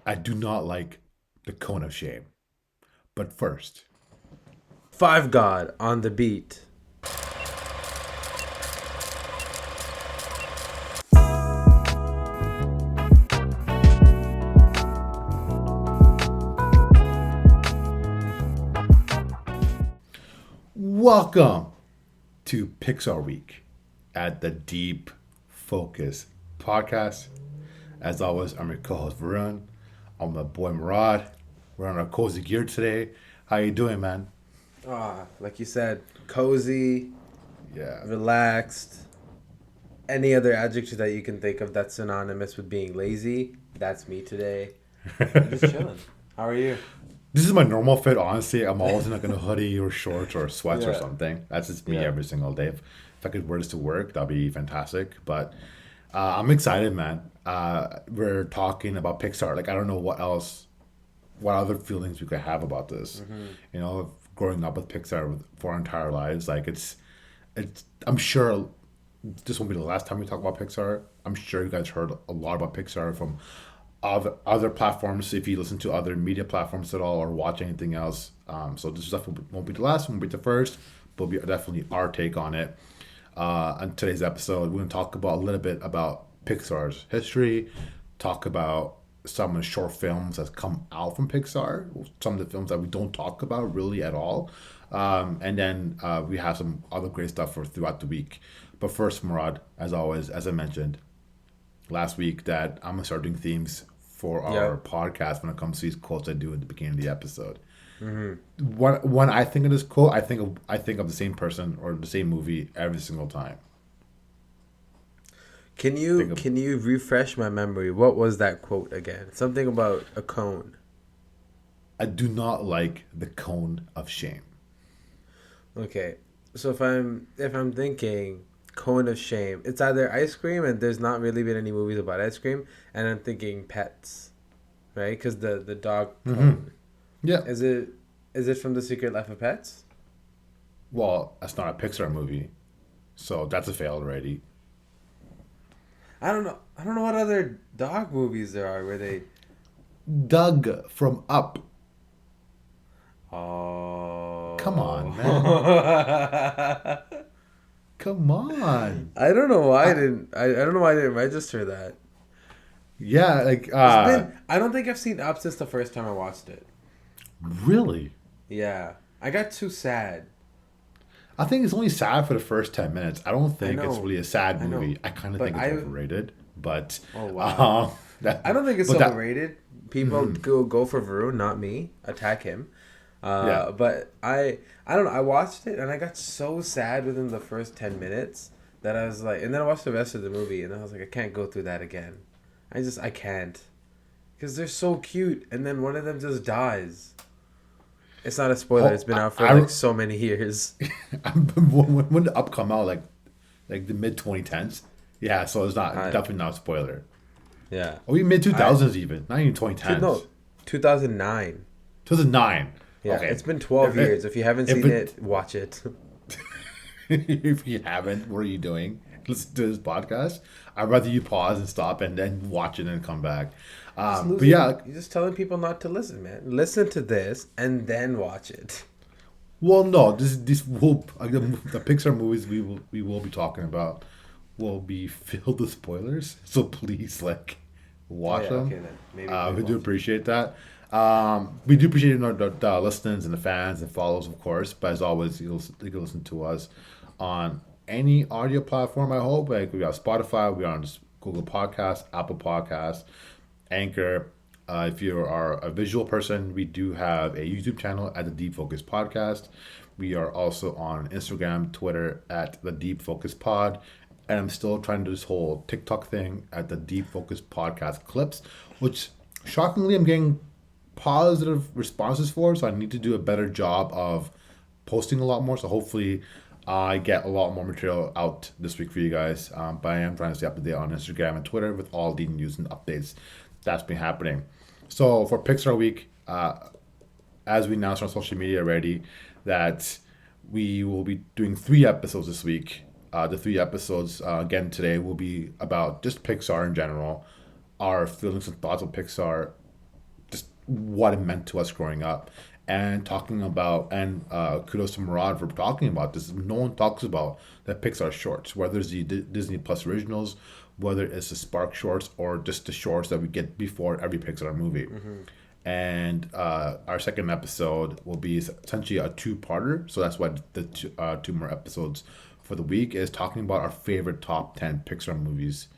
I do not like the cone of shame. But first, Five God on the beat. welcome to Pixar Week at the Deep Focus Podcast. As always, I'm your co-host Varun. I'm my boy Murad. We're on our cozy gear today. How you doing, man? Like you said, cozy, Yeah. relaxed. Any other adjective that you can think of that's synonymous with being lazy, that's me today. I'm just chilling. How are you? This is my normal fit, honestly. I'm always in like in a hoodie or shorts or sweats or Yeah. something. That's just me Yeah. every single day. If I could wear this to work, that'd be fantastic. But I'm excited, man. We're talking about Pixar. Like, I don't know what other feelings we could have about this. Growing up with Pixar for our entire lives, like it's. I'm sure this won't be the last time we talk about Pixar. I'm sure you guys heard a lot about Pixar from other platforms if you listen to other media platforms at all or watch anything else. So this stuff won't be the last, won't be the first, but will be definitely our take on it. On today's episode, we're going to talk about a little bit about Pixar's history, talk about some of the short films that's come out from Pixar, some of the films that we don't talk about really at all. And then we have some other great stuff for throughout the week. But first, Murad, as always, as I mentioned last week, that I'm gonna start doing themes for Yeah. our podcast when it comes to these quotes I do at the beginning of the episode. hmm When I think of this quote, I think of the same person or the same movie every single time. Can Think you of can you refresh my memory? What was that quote again? Something about a cone. I do not like the cone of shame. Okay. So if I'm thinking cone of shame, it's either ice cream and there's not really been any movies about ice cream, and I'm thinking pets, right? Because the dog cone. Yeah. Is it from The Secret Life of Pets? Well, that's not a Pixar movie, so that's a fail already. I don't know. I don't know what other dog movies there are where they. Doug from Up. Come on, man. Oh. Come on. I don't know why I I, didn't. I don't know why I didn't register that. yeah, like It's been. I don't think I've seen Up since the first time I watched it. really. Yeah, I got too sad. I think it's only sad for the first 10 minutes. I don't I think it's know. really a sad I know. movie. I kind of But think it's overrated, but Oh wow. um, that, I don't think it's but that, overrated. People go for Varun, not me. Attack him. yeah. But I don't know. I watched it and I got so sad within the first 10 minutes that I was like, and then I watched the rest of the movie and I was like, I can't go through that again. I can't, because they're so cute and then one of them just dies. It's not a spoiler. It's Oh, been out for I like so many years. when the up come out like the mid 2010s. Yeah, so it's not I definitely not a spoiler. yeah. Or even mid I 2000s even, not even 2010s. no, 2009. 2009. Yeah, Okay. it's been 12 years. If you haven't If seen it it, watch it. if you haven't, what are you doing? Listen to this podcast. I'd rather you pause and stop and then watch it and come back. Just But losing. yeah, You're just telling people not to listen, man. Listen to this and then watch it. well, no, this will like the Pixar movies we will be talking about will be filled with spoilers. So please, like, Oh watch yeah, okay them. then. Maybe We do watch it. appreciate that. We do appreciate the listeners and the fans and follows, of course. But as always, you can listen to us on any audio platform. I hope like we got Spotify, we are on Google Podcasts, Apple Podcasts, Anchor. If you are a visual person, we do have a YouTube channel at the Deep Focus Podcast. We are also on Instagram, Twitter at the Deep Focus Pod. And I'm still trying to do this whole TikTok thing at the Deep Focus Podcast clips, which shockingly I'm getting positive responses for. So I need to do a better job of posting a lot more. So hopefully I get a lot more material out this week for you guys. But I am trying to stay up to date on Instagram and Twitter with all the news and updates that's been happening. So for Pixar Week, as we announced on social media already, that we will be doing 3 episodes this week. The 3 episodes, again, today will be about just Pixar in general, our feelings and thoughts of Pixar what it meant to us growing up, and talking about, and kudos to Murad for talking about this. No one talks about the Pixar shorts, whether it's the Disney Plus originals, whether it's the Spark shorts, or just the shorts that we get before every Pixar movie. Mm-hmm. And our second episode will be essentially a two-parter. So that's why the two more episodes for the week is talking about our favorite top 10 Pixar movies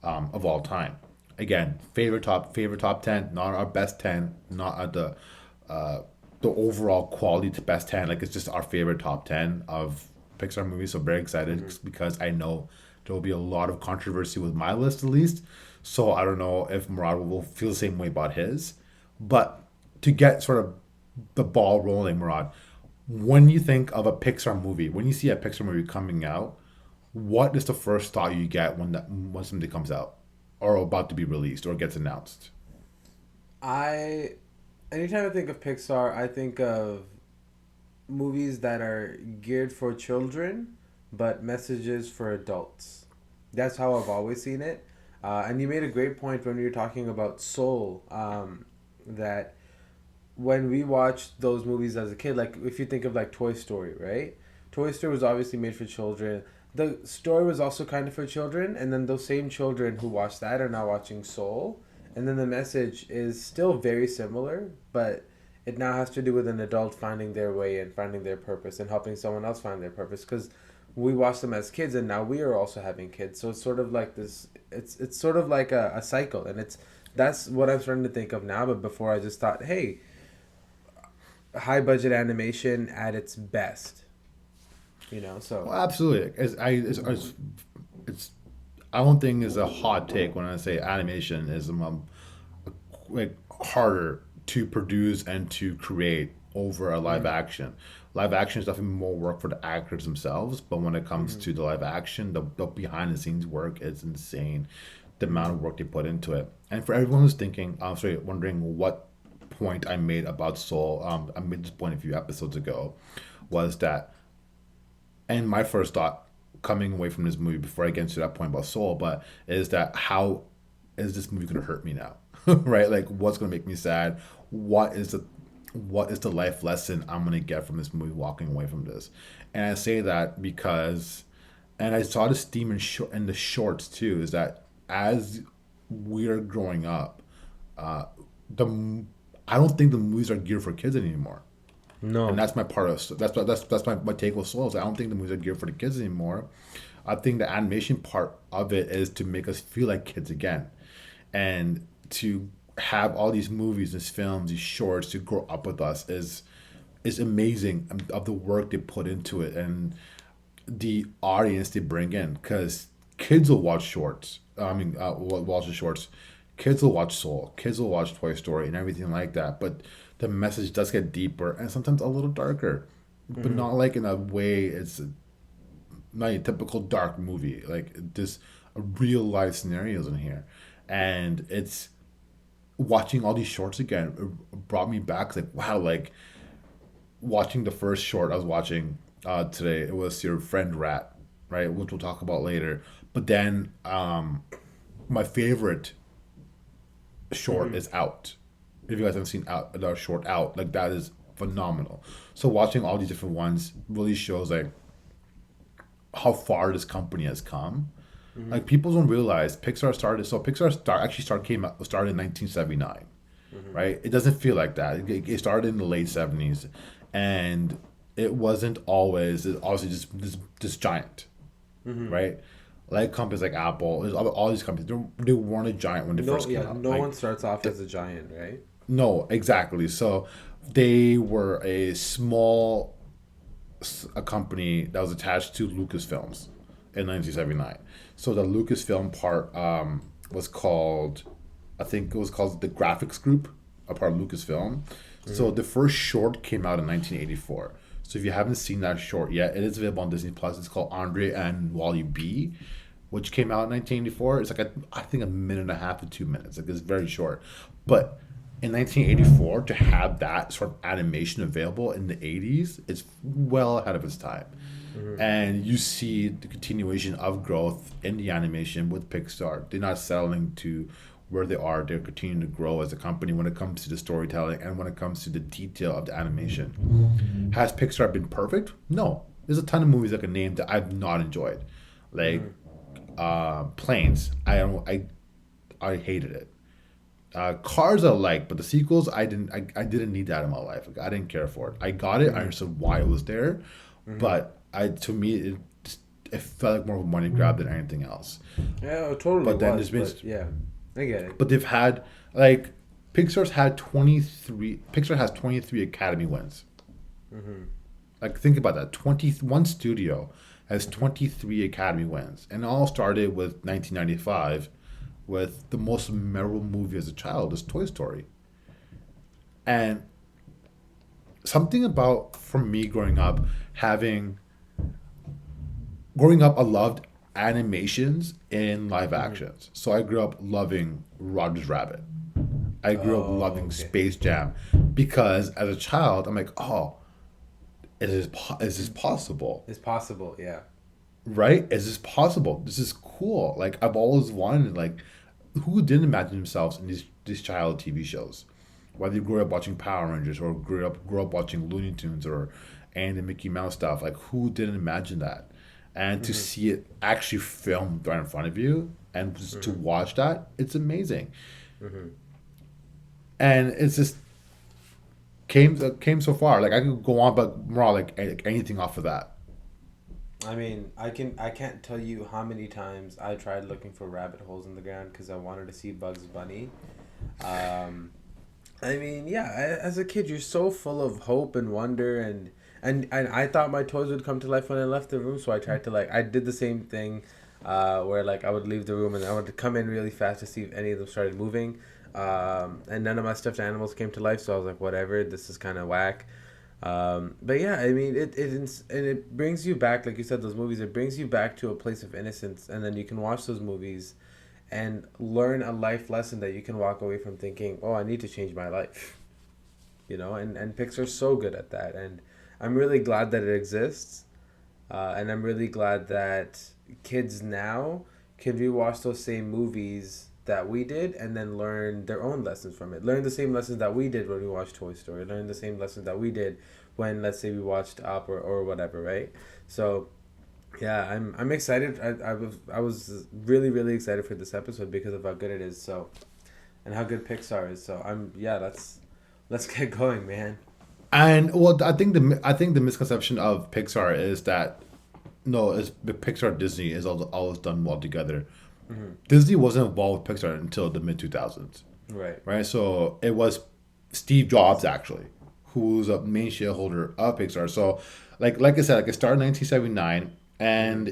of all time. Again, favorite top 10, not our best 10, not at the overall quality to best 10. Like, it's just our favorite top 10 of Pixar movies. So very excited because I know there will be a lot of controversy with my list at least. So I don't know if Murad will feel the same way about his. But to get sort of the ball rolling, Murad, when you think of a Pixar movie, when you see a Pixar movie coming out, what is the first thought you get when something comes out or about to be released or gets announced? I Anytime I think of Pixar, I think of movies that are geared for children, but messages for adults. That's how I've always seen it. And you made a great point when you were talking about Soul. That when we watched those movies as a kid, like if you think of like Toy Story, right? Toy Story was obviously made for children. The story was also kind of for children, and then those same children who watched that are now watching Soul, and then the message is still very similar, but it now has to do with an adult finding their way and finding their purpose and helping someone else find their purpose. Because we watched them as kids, and now we are also having kids, so it's sort of like this. It's sort of like a cycle, and that's what I'm starting to think of now. But before, I just thought, hey, high budget animation at its best, So Well, absolutely. It's I don't think is a hot take when I say animation is like harder to produce and to create over a live action. Live action is definitely more work for the actors themselves, but when it comes to the live action, the behind the scenes work is insane. The amount of work they put into it. And for everyone who's thinking, I'm sorry, wondering what point I made about Soul, I made this point a few episodes ago, was that, and my first thought coming away from this movie before I get into that point about Soul, but is that how is this movie going to hurt me now? Right? Like, what's going to make me sad? What is the life lesson I'm going to get from this movie walking away from this? And I say that because, and I saw this theme in the shorts too, is that as we're growing up, the I don't think the movies are geared for kids anymore. And no. that's my part of that's my take with Souls. I don't think the movies are geared for the kids anymore. I think the animation part of it is to make us feel like kids again, and to have all these movies, these films, these shorts to grow up with us is amazing of the work they put into it and the audience they bring in. Because kids will watch shorts. Watch the shorts. Kids will watch Soul. Kids will watch Toy Story and everything like that. But the message does get deeper and sometimes a little darker, but not like in a way it's not a typical dark movie. Like, there's real life scenarios in here, and it's watching all these shorts again. It brought me back. Like, wow, like watching the first short I was watching today. It was Your Friend Rat, right, which we'll talk about later. But then my favorite short is Out. If you guys haven't seen Out, the short Out, like, that is phenomenal. So watching all these different ones really shows like how far this company has come. Like, people don't realize Pixar started. So actually started in 1979, right? It doesn't feel like that. It started in the late 70s, and it wasn't always. It's obviously just this giant, right? Like companies like Apple, there's all these companies. They weren't a giant when they No, first came yeah, out. no Like, one starts off as a giant, right? no, exactly. So they were a company that was attached to Lucasfilms in 1979. So the Lucasfilm part was called, I think it was called the Graphics Group, a part of Lucasfilm. So the first short came out in 1984. So if you haven't seen that short yet, it is available on Disney Plus. It's called Andre and Wally B, which came out in 1984. It's like I think a minute and a half to 2 minutes. Like, it's very short, but in 1984 to have that sort of animation available in the 80s, it's well ahead of its time. And you see the continuation of growth in the animation with Pixar. They're not settling to where they are. They're continuing to grow as a company when it comes to the storytelling and when it comes to the detail of the animation. Has Pixar been perfect? No. There's a ton of movies I can name that I've not enjoyed, like Planes. I hated it. Cars I like, but the sequels I didn't need that in my life. Like, I didn't care for it. I got it. I understood why it was there, but I to me it felt like more of a money grab than anything else. Yeah, it totally But then was. there's been, But yeah, I get it. but they've had like Pixar's had 23. Pixar has 23 Academy wins. Like, think about that. 21 studio has 23 Academy wins, and it all started with 1995, with the most memorable movie as a child is Toy Story. And something about, for me growing up, having growing up, I loved animations in live actions. So I grew up loving Roger's Rabbit. I grew up Oh, loving okay. Space Jam because as a child, I'm like, oh, is this possible? It's possible. Yeah. Right? Is this possible? This is cool. Like, I've always wanted, like, who didn't imagine themselves in these child TV shows? Whether you grew up watching Power Rangers or grew up watching Looney Tunes or and the Mickey Mouse stuff, like, who didn't imagine that? And to see it actually filmed right in front of you and just to watch that, it's amazing. And it's just came so far. Like, I could go on, but more like anything off of that. I mean, I can't tell you how many times I tried looking for rabbit holes in the ground because I wanted to see Bugs Bunny. Um, I mean, yeah, as a kid, you're so full of hope and wonder, and I thought my toys would come to life when I left the room, so I tried to I did the same thing, where I would leave the room and I would come in really fast to see if any of them started moving, and none of my stuffed animals came to life, so I was like, whatever, this is kind of whack. But yeah, I mean, and it brings you back, like you said, those movies. It brings you back to a place of innocence, and then you can watch those movies and learn a life lesson that you can walk away from thinking, "Oh, I need to change my life." And Pixar's so good at that, and I'm really glad that it exists, and I'm really glad that kids now can rewatch those same movies that we did and then learn their own lessons from it. Learn the same lessons that we did when we watched Toy Story. Learn the same lessons that we did when, let's say, we watched Up or whatever, right? So yeah, I'm excited. I was really really excited for this episode because of how good it is. So and how good Pixar is. So I'm yeah. Let's get going, man. And well, I think the misconception of Pixar is that no, is the Pixar Disney is always done well together. Disney wasn't involved with Pixar until the mid 2000s, Right. right? So it was Steve Jobs actually, who's a main shareholder of Pixar. So like I said, like it started in 1979, and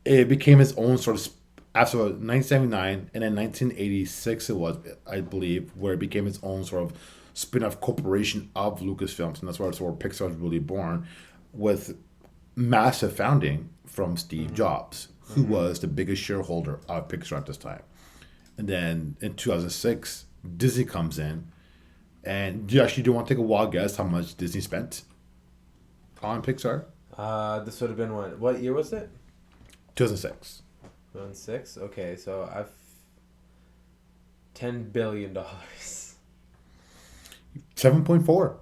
it became its own sort of after 1979, and then 1986 it was, I believe, where it became its own sort of spin-off corporation of Lucasfilms, and that's where sort of Pixar was really born, with massive founding from Steve Jobs, who was the biggest shareholder of Pixar at this time. And then in 2006, Disney comes in, and do you actually do want to take a wild guess how much Disney spent on Pixar? This would have been what year was it? 2006. 2006. Okay, so I've $10 billion. 7.4.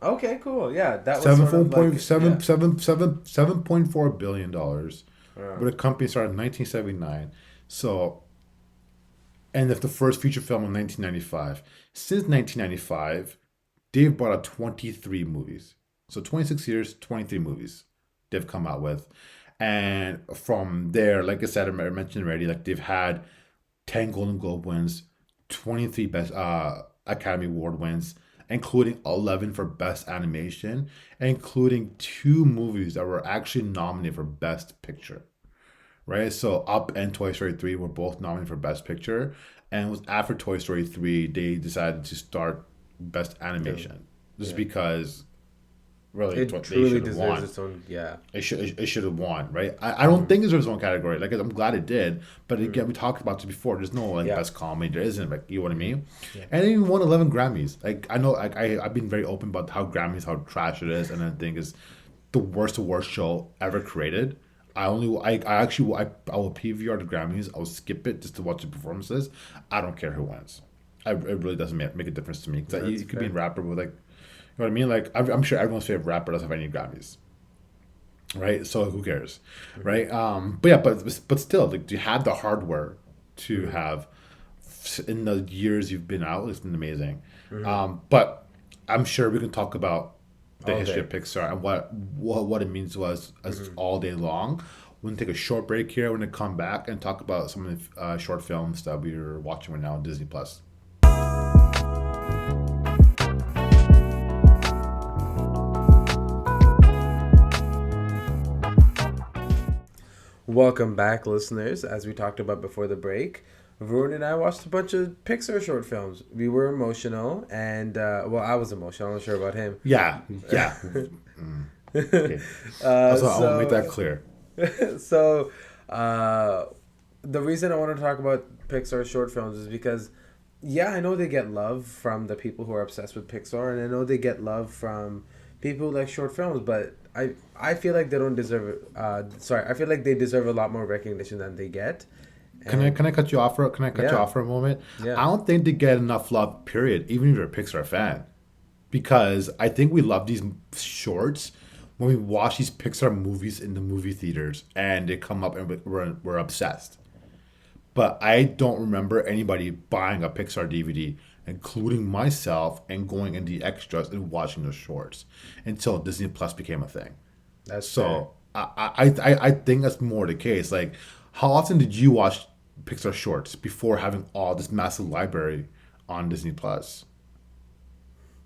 Okay, cool. Yeah, that was Seven sort of point like seven yeah. seven seven $7.4 billion. Yeah. But the company started in 1979. So, and if the first feature film in 1995. Since 1995, they've brought out 23 movies. So 26 years, 23 movies they've come out with. And from there, like I said, I mentioned already, like they've had 10 Golden Globe wins, 23 Best Academy Award wins, including 11 for Best Animation, including two movies that were actually nominated for Best Picture. Right? So Up and Toy Story 3 were both nominated for Best Picture. And it was after Toy Story 3 they decided to start Best Yeah. Animation. Just Yeah. because really it's It what they truly should have deserves won. its own. Yeah. It should have won, right? I don't think it deserves its own category. Like, I'm glad it did, but again, we talked about this before. There's no like Yeah. best comedy. There isn't, like, you know what I mean. Yeah. And it even won 11 Grammys. Like, I know, like I've been very open about how Grammys, how trash it is, and I think is the worst show ever created. I actually I will PVR the Grammys. I'll skip it just to watch the performances. I don't care who wins. It really doesn't make a difference to me because That's you could be a fair. rapper with like, you know what I mean? Like I'm sure everyone's favorite rapper doesn't have any Grammys, right? So who cares, Hmm. right? But yeah, but still, like you had the hardware to Hmm. have in the years you've been out. It's been amazing. Hmm. But I'm sure we can talk about the All history day. of Pixar and what it means to us as Hmm. all day long. We're gonna take a short break here. We're gonna come back and talk about some of the short films that we're watching right now on Disney Plus. Welcome back, listeners. As we talked about before the break, Varun and I watched a bunch of Pixar short films. We were emotional, and well, I was emotional. I'm not sure about him. Yeah, yeah. Okay. Also, I want to make that So, clear. so, uh, the reason I want to talk about Pixar short films is because, yeah, I know they get love from the people who are obsessed with Pixar, and I know they get love from people who like short films, but I feel like they don't deserve it. Sorry, I feel like they deserve a lot more recognition than they get, and Can I cut you off for yeah, a moment? yeah. I don't think they get enough love. Period. Even if you're a Pixar fan, because I think we love these shorts when we watch these Pixar movies in the movie theaters and they come up and we're obsessed. But I don't remember anybody buying a Pixar DVD, including myself, and going in the extras and watching the shorts until Disney Plus became a thing. That's fair. So I think that's more the case. Like, how often did you watch Pixar shorts before having all this massive library on Disney Plus?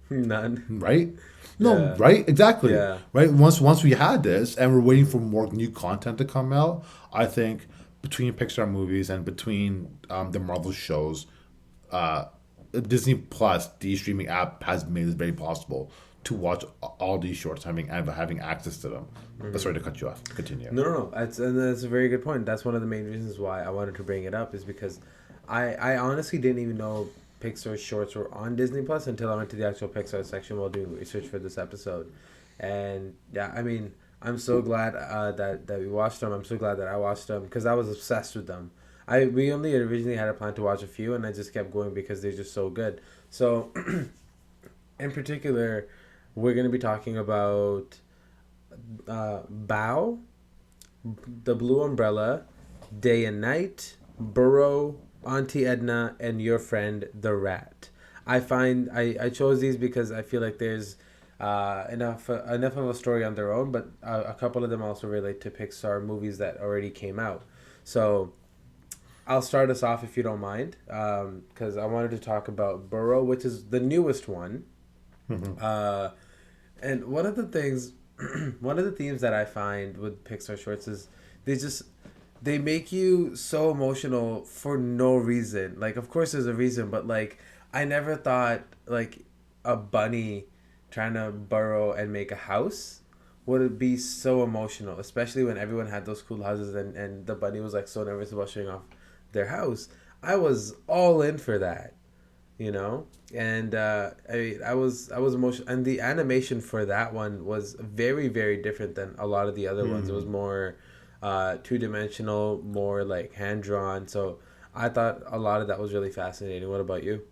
None. Right? No, Yeah, right? Exactly. yeah. Right? Once we had this and we're waiting for more new content to come out, I think between Pixar movies and between the Marvel shows, uh, Disney Plus, the streaming app, has made it very possible to watch all these shorts, having access to them. But sorry to cut you off. Continue. No, no, no. That's a very good point. That's one of the main reasons why I wanted to bring it up is because I honestly didn't even know Pixar shorts were on Disney Plus until I went to the actual Pixar section while doing research for this episode. And yeah, I mean, I'm so glad that we watched them. I'm so glad that I watched them because I was obsessed with them. We only originally had a plan to watch a few, and I just kept going because they're just so good. So, in particular, we're gonna be talking about Bow, The Blue Umbrella, Day and Night, Burrow, Auntie Edna, and Your Friend the Rat. I chose these because I feel like there's enough of a story on their own, but a couple of them also relate to Pixar movies that already came out. So I'll start us off if you don't mind, because I wanted to talk about Burrow, which is the newest one. Uh, and one of the things, one of the themes that I find with Pixar shorts is they just they make you so emotional for no reason. Like, of course, there's a reason, but like, I never thought like a bunny trying to burrow and make a house would be so emotional, especially when everyone had those cool houses and the bunny was like so nervous about showing off their house. I was all in for that, you know. And I was emotional, and the animation for that one was very very different than a lot of the other ones. It was more two-dimensional, more like hand drawn. So I thought a lot of that was really fascinating. What about you?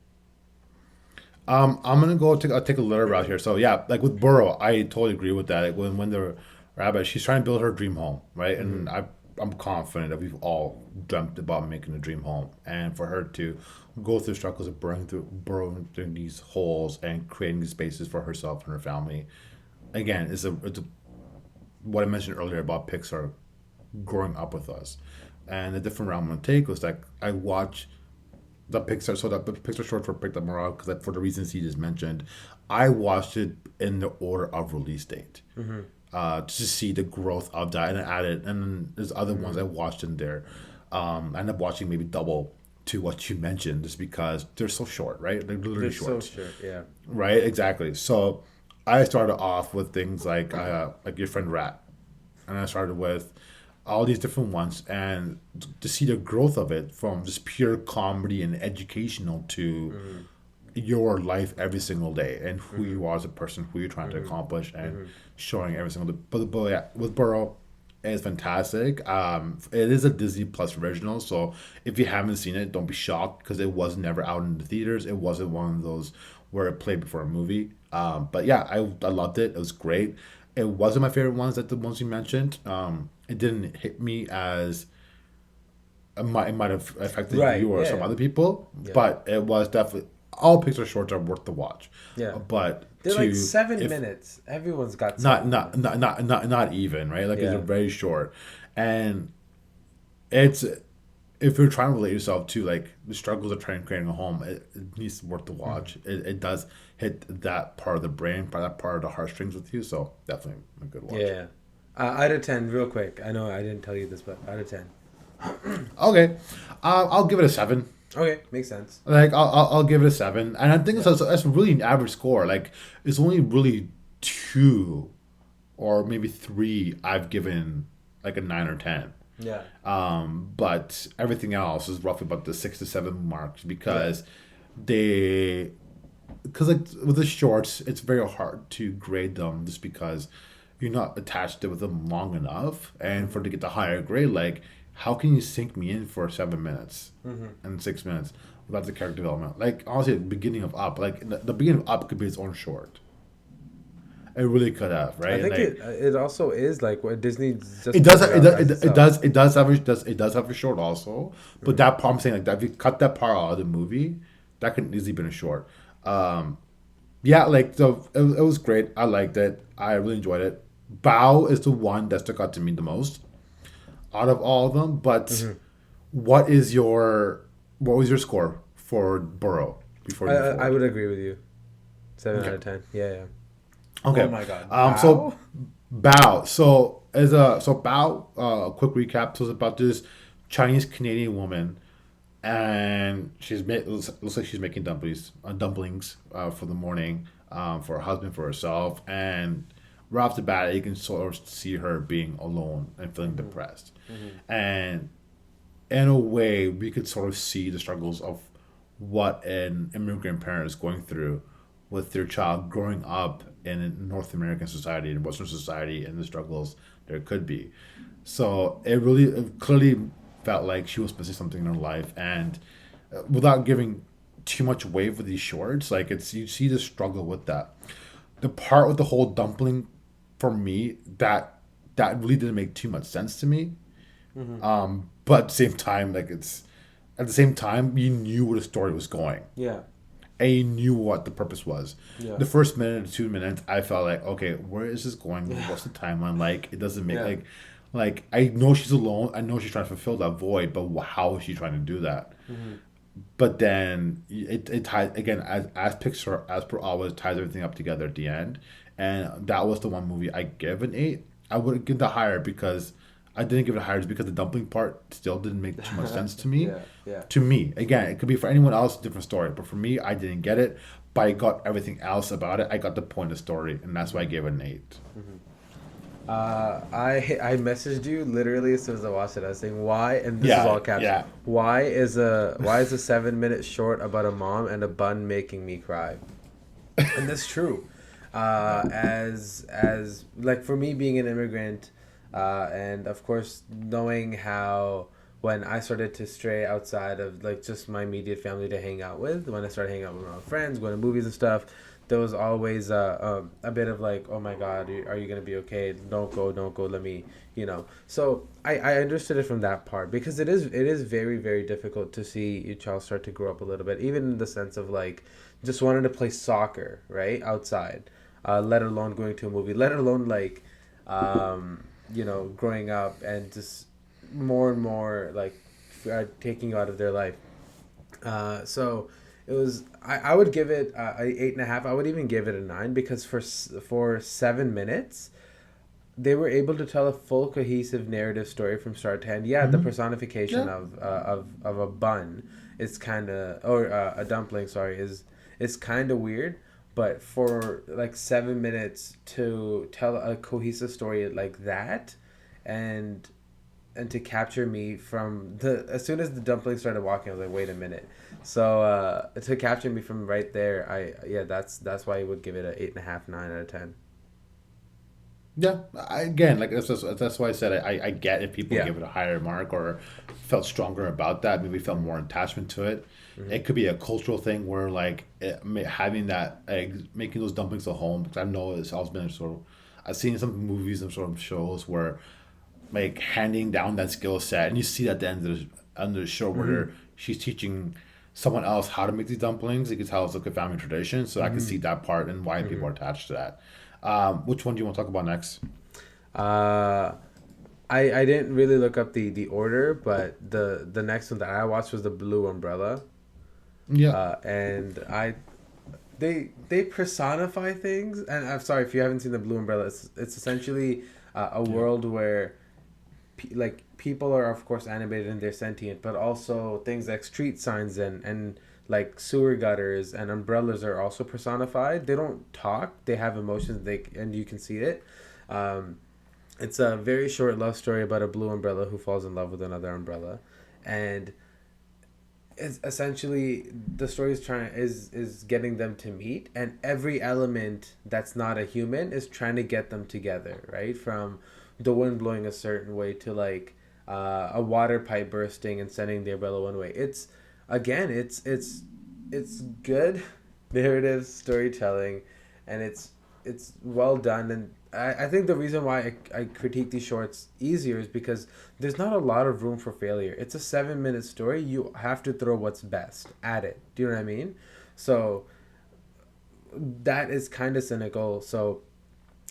I'm gonna I'll take a little route here. So yeah, like with Burrow, I totally agree with that. Like when the rabbit, she's trying to build her dream home, right? Mm-hmm. And I'm confident that we've all dreamt about making a dream home, and for her to go through struggles of burrowing through these holes and creating these spaces for herself and her family, again, it's a what I mentioned earlier about Pixar growing up with us, and the different route I'm gonna take was like I watch the Pixar, so the Pixar shorts were picked up more out because for the reasons he just mentioned, I watched it in the order of release date, Mm-hmm. to see the growth of that, and I added, and then there's other ones Mm-hmm. I watched in there. I ended up watching maybe double to what you mentioned, just because they're so short, right? They're literally They're so short, short. Yeah. right? Exactly. So I started off with things like Your Friend Rat, and I started with all these different ones, and to see the growth of it from just pure comedy and educational to Mm-hmm. your life every single day and who Mm-hmm. you are as a person, who you're trying to Mm-hmm. accomplish, and Mm-hmm. showing every single day. But yeah, with Burrow, is fantastic. It is a Disney Plus original, so if you haven't seen it, don't be shocked because it was never out in the theaters. It wasn't one of those where it played before a movie. But yeah, I loved it. It was great. It wasn't my favorite ones that the ones you mentioned. It didn't hit me as it might have affected Right. you or Yeah. some Yeah. other people, Yeah. but it was definitely all Pixar shorts are worth the watch. Yeah. But They're like to 7 minutes. Everyone's got not 7 minutes. not even right, like it's Yeah. very short, and it's if you're trying to relate yourself to like the struggles of trying creating a home, it needs to worth the watch. It does hit that part of the brain, that part of the heartstrings with you. So definitely a good watch. Yeah. Out of 10, real quick. I know I didn't tell you this, but out of 10. Okay, I'll give it a 7. Okay, makes sense. Like I'll give it a 7, and I think that's really an average score. Like it's only really 2 or maybe 3 I've given like a 9 or 10. Yeah. But everything else is roughly about the 6 to 7 marks because like with the shorts, it's very hard to grade them just because you're not attached to with them long enough, and for to get the higher grade, like how can you sink me in for 7 minutes and 6 minutes without the character development? Like honestly, the beginning of Up, like the beginning of Up could be its own short. It really could have, right? I think Like, it also is like what Disney just it does. put It, out does- as it does have a short also, but that part I'm saying like that if you cut that part out of the movie, that could easily been a short. Yeah, like so it was great. I liked it. I really enjoyed it. Bow is the one that stuck out to me the most out of all of them. But what is your what was your score for Burrow before you move I forward? would agree with you. 7 out Okay. of 10. Yeah, yeah. Okay. Oh my God. So Bow? Bao. So Bao. A quick recap. So it's about this Chinese Canadian woman, and looks like she's making dumplings for the morning, for her husband, for herself, and right off the bat, you can sort of see her being alone and feeling depressed, and in a way, we could sort of see the struggles of what an immigrant parent is going through with their child growing up in North American society and Western society and the struggles there could be. So it clearly felt like she was missing something in her life, and without giving too much weight for these shorts, like it's you see the struggle with that. The part with the whole dumpling, for me, that really didn't make too much sense to me. But at the same time, you knew where the story was going, Yeah. and you knew what the purpose was. Yeah. The first minute or 2 minutes, I felt like, okay, where is this going? What's the timeline? Like, it doesn't make Yeah. like I know she's alone. I know she's trying to fulfill that void, but how is she trying to do that? But then it ties again as Pixar as per always ties everything up together at the end, and that was the one movie I give an 8. I would give the higher because I didn't give it a higher just because the dumpling part still didn't make too much sense to me. Yeah, yeah. To me, again, it could be for anyone else, different story. But for me, I didn't get it. But I got everything else about it. I got the point of the story, and that's why I gave it an 8. I messaged you literally as soon as I watched it. I was saying why, and this is Yeah, all caps. yeah. Why is a 7 minute short about a mom and a bun making me cry? And that's true. As like for me being an immigrant, and of course knowing how when I started to stray outside of like just my immediate family to hang out with, when I started hanging out with my friends, going to movies and stuff, there was always a bit of like, oh my God, are you gonna be okay? Don't go. Let me, you know. So I understood it from that part because it is very very difficult to see your child start to grow up a little bit, even in the sense of like just wanting to play soccer right outside, let alone going to a movie, let alone like, growing up and just more and more like taking you out of their life. So it was. I would give it a 8.5. I would even give it a 9 because for 7 minutes, they were able to tell a full cohesive narrative story from start to end. Yeah, the personification Yeah. of a bun is kind of or a dumpling. Sorry, is kind of weird. But for like 7 minutes to tell a cohesive story like that, and to capture me from the as soon as the dumpling started walking, I was like, wait a minute. So to capture me from right there, that's why I would give it a 8.5, 9 out of 10. Yeah, again, like that's why I said I get if people Yeah. give it a higher mark or felt stronger about that, maybe felt more attachment to it. Hmm. It could be a cultural thing where like having that making those dumplings at home because I know it's always been sort of I've seen some movies and sort of shows where like handing down that skill set and you see that at the end of the show where Hmm. she's teaching someone else how to make these dumplings. You can tell it's like a family tradition, so I can see Hmm. that part and why people Hmm. are attached to that. Which one do you want to talk about next? Uh, I didn't really look up the order, but the next one that I watched was the Blue Umbrella. Yeah. And they personify things, and I'm sorry if you haven't seen the Blue Umbrella. It's essentially a Yeah. world where like people are of course animated and they're sentient, but also things like street signs and like sewer gutters and umbrellas are also personified. They don't talk, they have emotions, they and you can see it. um, it's a very short love story about a blue umbrella who falls in love with another umbrella, and it's essentially the story is getting them to meet, and every element that's not a human is trying to get them together, right? From the wind blowing a certain way to like a water pipe bursting and sending the umbrella one way. It's again, it's good narrative storytelling, and it's well done. And I think the reason why I critique these shorts easier is because there's not a lot of room for failure. It's a 7 minute story. You have to throw what's best at it. Do you know what I mean? So that is kind of cynical. So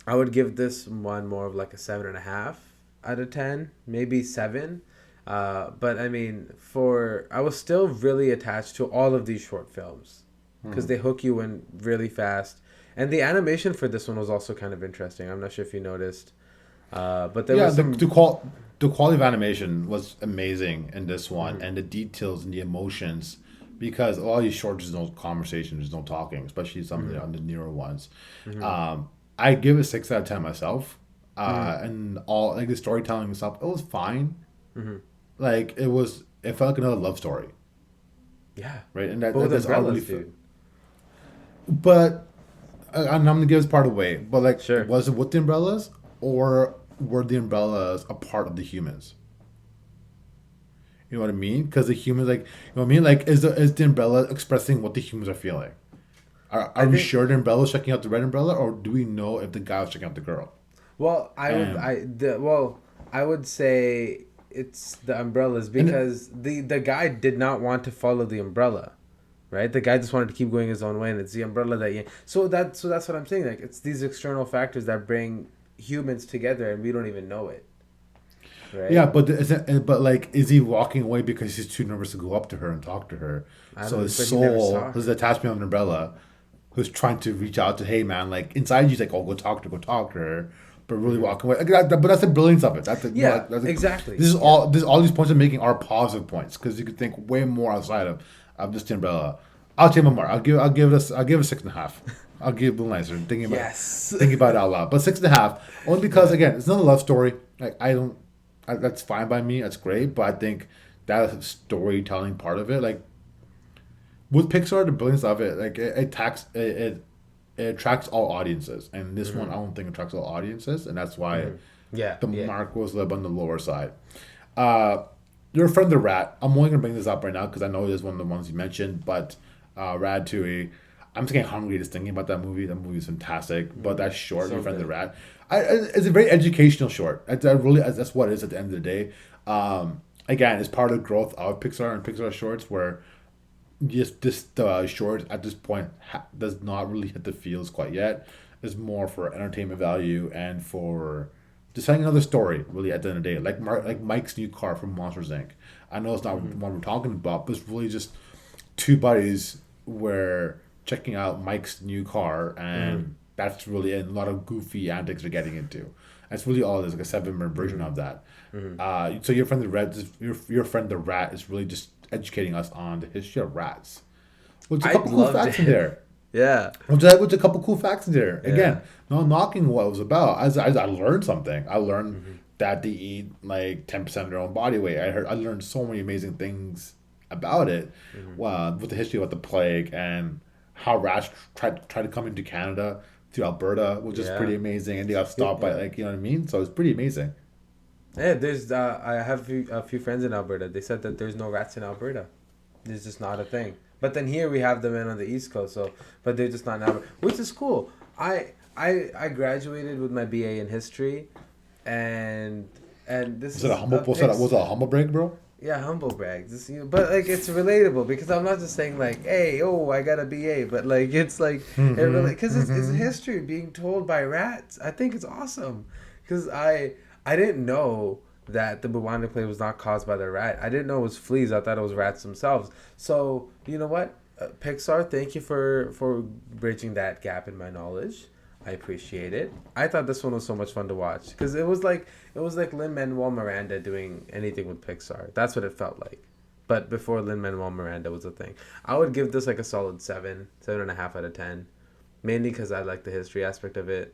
I would give this one more of like a 7.5 out of 10, maybe 7. But I mean, for I was still really attached to all of these short films because Hmm. they hook you in really fast. And the animation for this one was also kind of interesting. I'm not sure if you noticed, but there Yeah, was some. the quality of animation was amazing in this one, Mhm. and the details and the emotions, because all these shorts there's no conversation, there's no talking, especially some of Mhm. the newer ones. Mhm. Um, I give it 6 out of 10 myself, Mhm. and all like the storytelling and stuff, it was fine. Mhm. Like it felt like another love story, Yeah, right? And both that's all really. umbrellas, dude. But I'm gonna give this part away. But like, Sure. was it with the umbrellas, or were the umbrellas a part of the humans? You know what I mean? Because the humans, like, you know what I mean? Like, is the umbrella expressing what the humans are feeling? I Are we think. sure the umbrella is checking out the red umbrella, or do we know if the guy was checking out the girl? Well, And I would say it's the umbrellas and because the guy did not want to follow the umbrella, right? The guy just wanted to keep going his own way, and it's the umbrella that so that's what I'm saying. Like it's these external factors that bring humans together, and we don't even know it, yeah, right? but but like, is he walking away because he's too nervous to go up to her and talk to her? I So don't. his But he never soul, saw his her. attachment of an umbrella, who's trying to reach out to, hey man, like inside you's like, oh, go talk to her, but really Hmm. walking away. Like, but that's the brilliance of it. That's the, you know, Yeah, like, exactly. this is Yeah. all these points I'm making are positive points because you could think way more outside of just the umbrella. I'll take one more. I'll give it 6.5. I'll give it a little nicer. Yes. Thinking about it out loud, but 6.5 only because Yeah. again it's not a love story. Like I don't, that's fine by me. That's great, but I think that storytelling part of it, like with Pixar, the brilliance of it, like it attracts all audiences, and this one I Hmm. don't think attracts all audiences, and that's why Hmm. Yeah. the Yeah. mark was a little on the lower side. Uh, your friend the rat. I'm only gonna bring this up right now because I know it is one of the ones you mentioned, but Ratatouille. I'm just getting hungry just thinking about that movie. That movie is fantastic, but Hmm. that short, your So friend the good. rat, it's a very educational short. I really that's what it is at the end of the day. Again, it's part of the growth of Pixar and Pixar shorts where just this short at this point does not really hit the feels quite yet. It's more for entertainment value and for just telling another story. Really, at the end of the day, like Mike's new car from Monsters Inc. I know it's not Hmm. what we're talking about, but it's really just two buddies were checking out Mike's new car, Hmm. and that's really it. A lot of goofy antics are getting into. That's really all it is, like a 7 minute version Hmm. of that. Hmm. So your friend the rat is really just educating us on the history of rats. Which a I couple cool loved facts in it. there. Yeah. Which a couple cool facts in there. Yeah. Again, not knocking what it was about. As I learned something. I learned Hmm. that they eat like 10% of their own body weight. I learned so many amazing things about it, Hmm. with the history of the plague and how rats tried to come into Canada to Alberta, which is pretty Yeah. amazing, and they got stopped by Yeah. like, you know what I mean. So it's pretty amazing. Yeah, there's I have a few friends in Alberta. They said that there's no rats in Alberta. It's just not a thing. But then here we have them in on the East Coast, so but they're just not in Alberta, which is cool. I graduated with my BA in history, and this Was is it a humble? Was it a humble break, bro? yeah, humble brag. Just, but like it's relatable because I'm not just saying like, hey, oh, I got a BA, but like it's like it really because it's history being told by rats. I think it's awesome because I didn't know that the bubonic plague was not caused by the rat. I didn't know it was fleas. I thought it was rats themselves. So you know what, Pixar, thank you for bridging that gap in my knowledge. I appreciate it. I thought this one was so much fun to watch because it was like Lin-Manuel Miranda doing anything with Pixar. That's what it felt like. But before Lin-Manuel Miranda was a thing, I would give this like a solid 7.5 out of 10, mainly because I like the history aspect of it.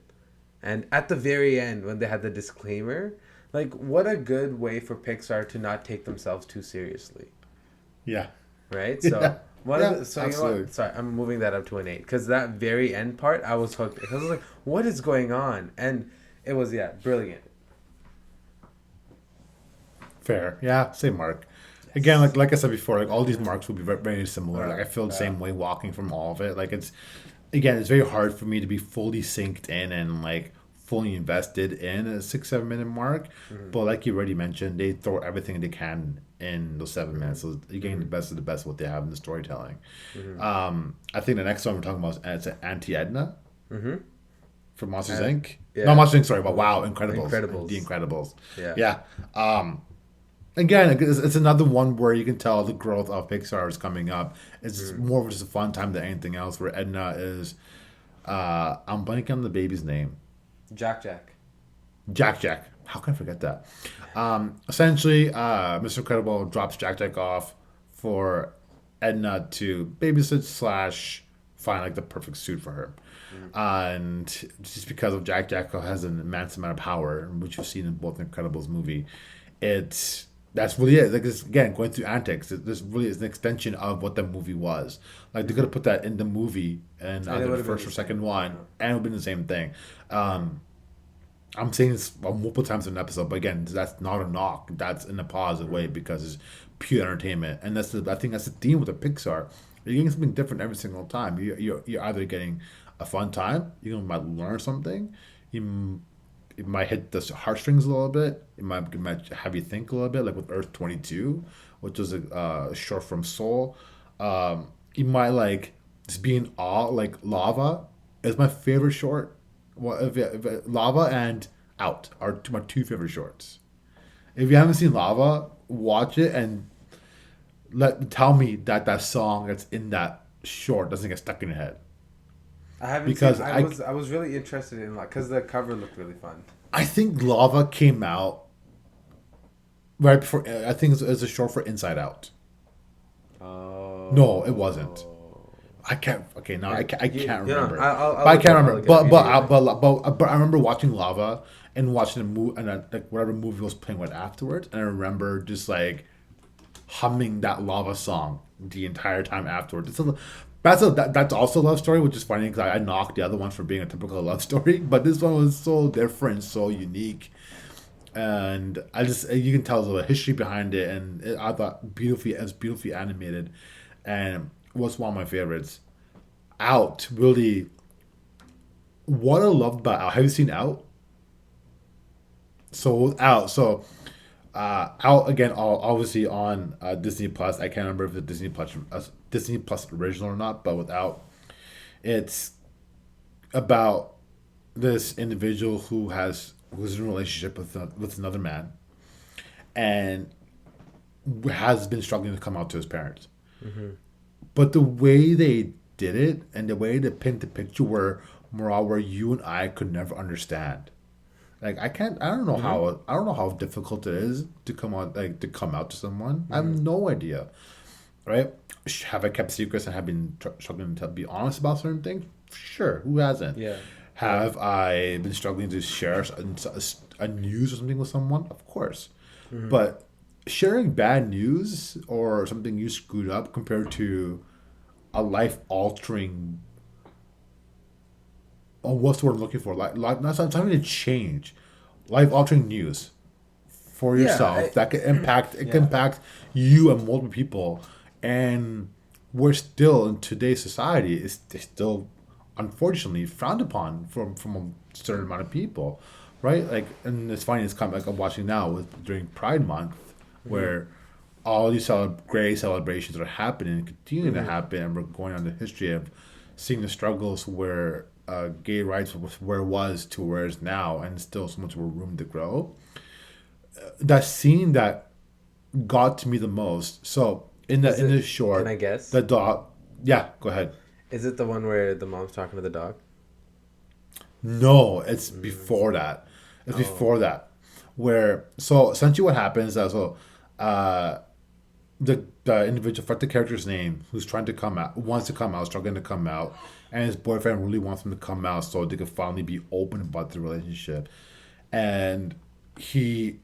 And at the very end, when they had the disclaimer, like what a good way for Pixar to not take themselves too seriously, Yeah. right? Yeah. So one Yeah, of the, so you know absolutely. what? Sorry, I'm moving that up to an 8 because that very end part I was hooked because I was like, what is going on? And it was brilliant. Fair. Yeah. Same mark. Again, like I said before, like all these marks will be very, very similar. Like I feel the same way walking from all of it. Like it's very hard for me to be fully synced in and like fully invested in a 6 7 minute mark. But like you already mentioned, they throw everything they can in those 7 minutes. So you're getting the best of the best of what they have in the storytelling. I think the next one we're talking about is it's antiedna Mm-hmm. from Monsters And Inc. yeah, Not Monsters Inc. Sorry, but Wow, Incredibles. Incredibles. The Incredibles. Yeah. Yeah. Again, it's another one where you can tell the growth of Pixar is coming up. It's more of just a fun time than anything else. Where Edna is, I'm blanking on the baby's name. Jack. Jack Jack. How can I forget that? Essentially, Mr. Incredible drops Jack Jack off for Edna to babysit slash find like the perfect suit for her. And just because of Jack Jack has an immense amount of power, which you've seen in both Incredibles movie, it's that's really it. Like it's, again, going through antics. This really is an extension of what the movie was. Like they could have put that in the movie and And it either the would have been first the or second same. one, and it would have been the same thing. I'm saying this multiple times in an episode, but again, that's not a knock. That's in a positive way because it's pure entertainment, and I think that's the theme with the Pixar. You're getting something different every single time. You're either getting a fun time, you might learn something, you it might hit the heartstrings a little bit. It might have you think a little bit, like with Earth 22, which was a short from Soul. You might like just be in awe, like Lava is my favorite short. Well, if Lava and Out are my two favorite shorts. If you haven't seen Lava, watch it and tell me that song that's in that short doesn't get stuck in your head. I haven't seen. Because I was really interested in like because the cover looked really fun. I think Lava came out right before. I think it's a short for Inside Out. Oh. No, it wasn't. I can't. Okay, now I can't remember. I'll But I look it can't up, I'll remember. look it up. But I remember watching Lava and watching the movie and like whatever movie was playing right afterwards, and I remember just like humming that Lava song the entire time afterwards. That's also a love story, which is funny because I knocked the other one for being a typical love story, but this one was so different, so unique, and I just you can tell the history behind it, and I thought beautifully animated, and was one of my favorites. Out really, what I loved about Out. Have you seen Out? Out again, obviously on Disney Plus. I can't remember if it's Disney Plus original or not, but without, it's about this individual who's in a relationship with another man, and has been struggling to come out to his parents. But the way they did it and the way they paint the picture were morale where you and I could never understand. Like I don't know how difficult it is to come out to someone. I have no idea, right? Have I kept secrets and have been struggling to be honest about certain things? Sure, who hasn't? Yeah. Have I been struggling to share a news or something with someone? Of course, but sharing bad news or something you screwed up compared to a life altering what's the word I'm looking for? Like not something to change, life altering news for Yeah, yourself that can impact it can yeah. impact you and multiple people, and we're still in today's society it's still unfortunately frowned upon from a certain amount of people, right? Like, and it's funny. It's kind of like I'm watching now with during Pride Month, Mm-hmm. where all these great celebrations are happening and continuing to Mm-hmm. happen, and we're going on the history of seeing the struggles where gay rights was where it was to where it's now, and still so much more room to grow. That scene that got to me the most. So Is in it? this Can I short, guess? the dog. Yeah, go ahead. Is it the one where the mom's talking to the dog? No, it's Mm. before that. It's Oh. before that, where so essentially what happens is uh, the individual, forget the character's name, who's trying to come out, wants to come out, struggling to come out, and his boyfriend really wants him to come out so they could finally be open about the relationship, and he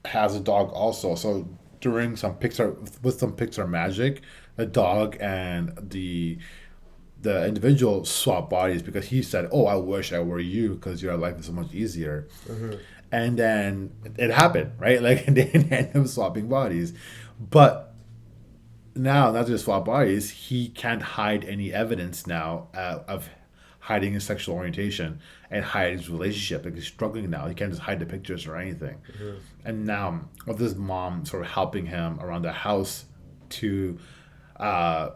has a dog also. So during some Pixar with some Pixar magic, the dog and the individual swap bodies because he said, "Oh, I wish I were you because your life is so much easier." Mm-hmm. And then it happened, right? Like, and they ended up swapping bodies, but now not just swap bodies, he can't hide any evidence now of hiding his sexual orientation and hide his relationship. Like, he's struggling now. He can't just hide the pictures or anything. Mm-hmm. And now, with his mom sort of helping him around the house to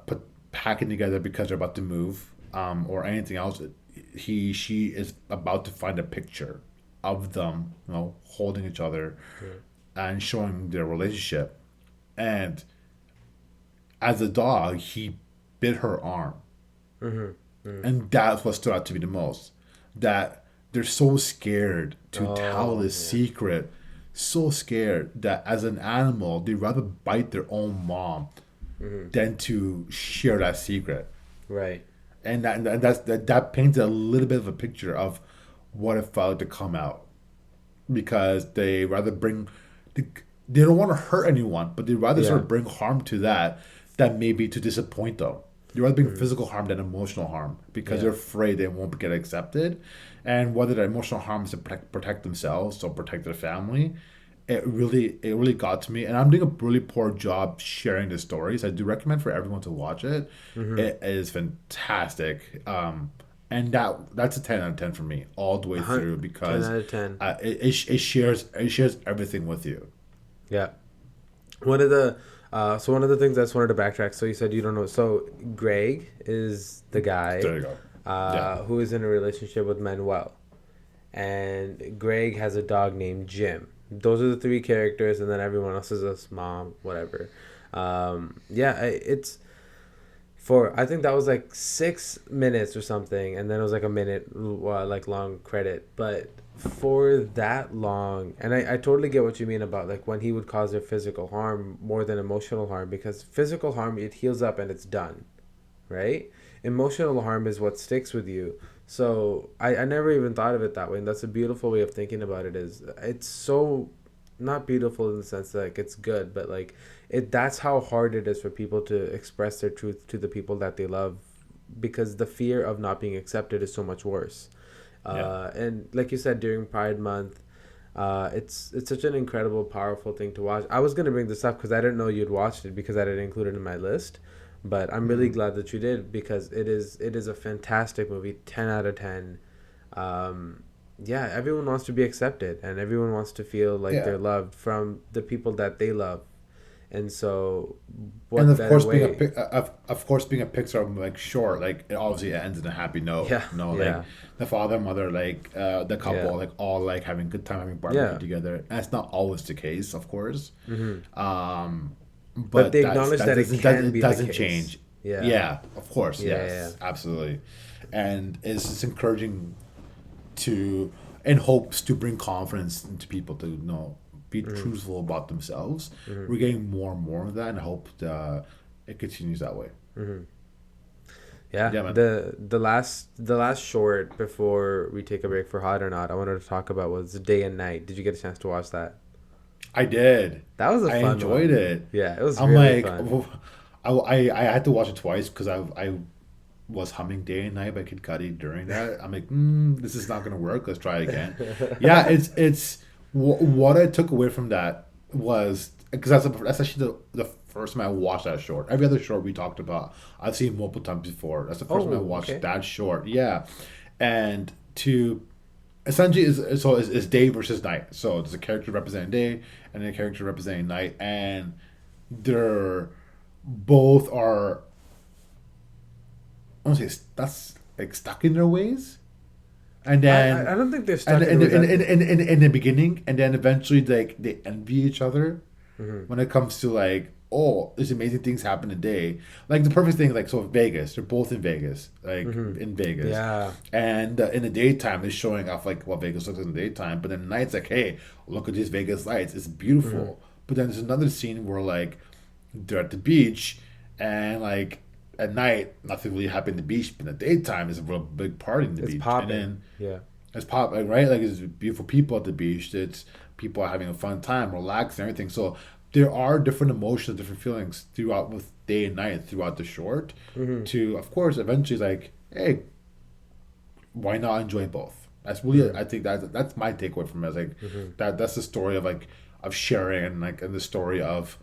put packing together because they're about to move, or anything else, she is about to find a picture of them, holding each other Yeah. and showing their relationship. And as a dog, he bit her arm. Mm-hmm. Mm. And that's what stood out to me the most. That they're so scared to tell Oh this yeah. secret, so scared that as an animal, they'd rather bite their own mom Mm-hmm. than to share that secret. Right. That paints a little bit of a picture of what it felt like to come out, because they rather bring they don't want to hurt anyone, but they rather sort Yeah. of bring harm to that maybe to disappoint them. They rather bring Mm-hmm. physical harm than emotional harm because Yeah. they're afraid they won't get accepted, and whether the emotional harm is to protect themselves or protect their family. It really got to me, and I'm doing a really poor job sharing the stories. I do recommend for everyone to watch it. Mm-hmm. It is fantastic. And that's a 10 out of 10 for me all the way through, 10 because out of 10. it shares everything with you. Yeah. One of the one of the things I just wanted to backtrack. So you said you don't know. So Greg is the guy There you go. Yeah. who is in a relationship with Manuel, and Greg has a dog named Jim. Those are the three characters, and then everyone else is his mom, whatever. Yeah, it's for I think that was like 6 minutes or something, and then it was like a minute like long credit, but for that long, and I totally get what you mean about like when he would cause their physical harm more than emotional harm, because physical harm, it heals up and it's done, right? Emotional harm is what sticks with you. So I never even thought of it that way, and that's a beautiful way of thinking about it. Is it's so not beautiful in the sense that like it's good, but like it that's how hard it is for people to express their truth to the people that they love, because the fear of not being accepted is so much worse. Yeah. And like you said, during Pride Month, it's such an incredible, powerful thing to watch. I was gonna bring this up because I didn't know you'd watched it because I didn't include it in my list, but I'm really Hmm. glad that you did because it is a fantastic movie, 10 out of 10. Um, yeah, everyone wants to be accepted and everyone wants to feel like Yeah. they're loved from the people that they love, and so And what better way? of course being a Pixar like short, like it obviously ends in a happy note. Yeah, Like yeah, the father, mother, like the yeah, couple, like all like having good time, having barbecue yeah. together. That's not always the case, of course. Hmm. Um, But but they acknowledge that it can it be the doesn't case. change. Yeah, Yeah, of course, yeah, yeah. yes, absolutely. And it's encouraging to in hopes to bring confidence into people to be Mm-hmm. truthful about themselves. Mm-hmm. We're getting more and more of that, and I hope it continues that way. Mm-hmm. Yeah, Yeah, man. the last short before we take a break for hot or not, I wanted to talk about was Day and Night. Did you get a chance to watch that? I did. That was a I fun enjoyed one. it. Yeah, it was I'm really like, fun. I had to watch it twice because I was humming Day and Night by Kid Cudi during that. I'm like, this is not gonna work. Let's try again. Yeah, what I took away from that was because that's actually the first time I watched that short. Every other short we talked about, I've seen multiple times before. That's the first time I watched okay. that short. Yeah, and to essentially is day versus night. So there's a character representing day and a character representing night, and they're both are I don't say that's like stuck in their ways, and then I don't think they're stuck and in in the beginning, and then eventually like they envy each other when it comes to like there's amazing things happen today. Like the perfect thing, like so Vegas, they're both in Vegas, like in Vegas, Yeah. and in the daytime they're showing off like what Vegas looks like in the daytime, but then at night's like, hey, look at these Vegas lights, it's beautiful. But then there's another scene where like they're at the beach and like at night nothing really happened at the beach, but in the daytime it's a real big party in the It's beach. popping. And then Yeah. it's pop like, right? Like it's beautiful people at the beach. It's people are having a fun time, relaxing, everything. So there are different emotions, different feelings throughout with day and night throughout the short. To of course eventually like, hey, why not enjoy both? That's really I think that's my takeaway from it. It's like that's the story of like of sharing and like and the story of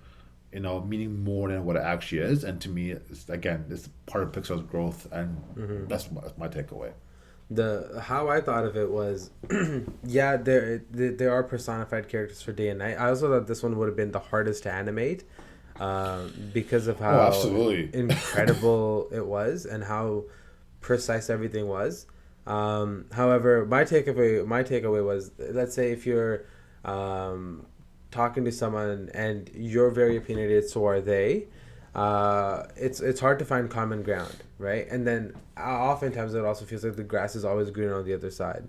meaning more than what it actually is. And to me, it's part of Pixar's growth, and that's my takeaway. How I thought of it was, yeah, there are personified characters for day and night. I also thought this one would have been the hardest to animate, because of how Absolutely. incredible it was and how precise everything was. However, my takeaway was, let's say if you're talking to someone and you're very opinionated, so are they. It's hard to find common ground, right? And then oftentimes it also feels like the grass is always greener on the other side.